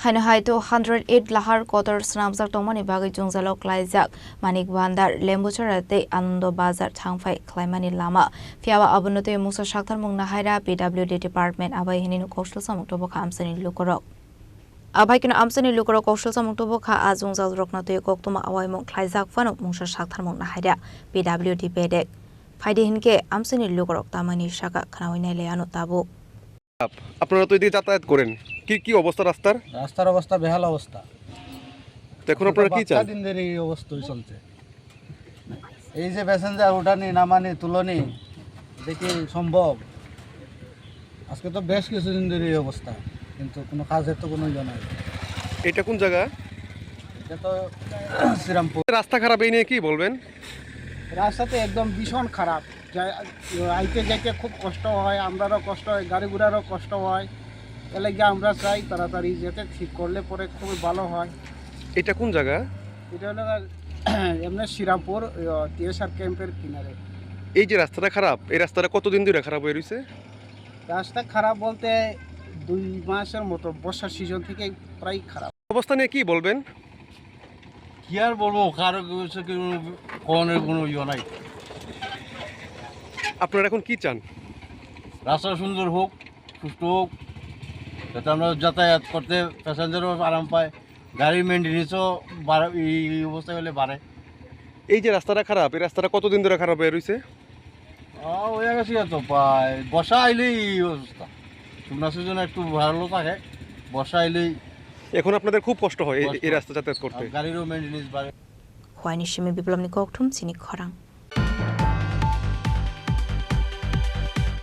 Haino haito 108 lahar kotor snamjak tongmani bagui jungjalok klaijak manik bandar lembucharate Anando Bazar thangfai klaimani lama fiaba abonote musa sakthar mungna haira PWD department abai hininu koshlo samukto bokha amsani lukorok abai kino amsani lukorok koshlo samukto bokha ajungjal roknate koktoma awai mung klaijak fano musa sakthar mungna haira PWD bedek faide hinke amsani lukorok tamani saka khanawi leano tabu আপনারা তো এদিকে যাতায়াত করেন কি কি অবস্থা রাস্তার অবস্থা বেহাল অবস্থা এখন আপনারা কি চান দিন ধরে এই অবস্থাই চলছে এই যে প্যাসেঞ্জার ওঠানি নামানি তুলনি দেখি সম্ভব আজকে তো বেশ কিছুদিন ধরে এই অবস্থা কিন্তু কোনো কাজের তো কোনো ইয়ে নাই এটা কোন জায়গা এটা তো শ্রীরামপুর রাস্তা খারাপ এই নিয়ে কি বলবেন রাস্তাতে একদম ভীষণ খারাপ আইতে যাইতে খুব কষ্ট হয় আমরারও কষ্ট হয় গাড়ি ঘোড়ারও কষ্ট হয় এর লাগে আমরা চাই তাড়াতাড়ি যেতে ঠিক করলে পরে খুবই ভালো হয় এটা কোন জায়গা এটা হলো এমনি শ্রীরামপুর টিএসআর ক্যাম্পের কিনারে এই যে রাস্তাটা খারাপ এই রাস্তাটা কতদিন ধরে খারাপ হয়ে রয়েছে রাস্তা খারাপ বলতে 2 মাসের মতো বর্ষার সিজন থেকে প্রায় খারাপ অবস্থা নিয়ে কি বলবেন কি আর বলবো কারো কোনো ইয়ে নাই আপনারা এখন কি চান রাস্তা সুন্দর হোক সুস্থ হোক যাতে আমরা যাতায়াত করতে প্যাসেঞ্জারও আরাম পায় গাড়ির মেনটেন্যান্সও এই অবস্থা হলে বাড়ে এই যে রাস্তাটা খারাপ এই রাস্তাটা কতদিন ধরে খারাপ হয়ে রয়েছে হয়ে গেছে তো প্রায় বর্ষা আইলেই এই অবস্থা শুকনা সিজন একটু ভালো থাকে বর্ষা আইলেই এখন আপনাদের খুব কষ্ট হয় এই রাস্তা যাতায়াত করতে গাড়িরও মেনটেন্যান্স বাড়ে Huaini Shimi Biblom ni Koktum Sini Khorang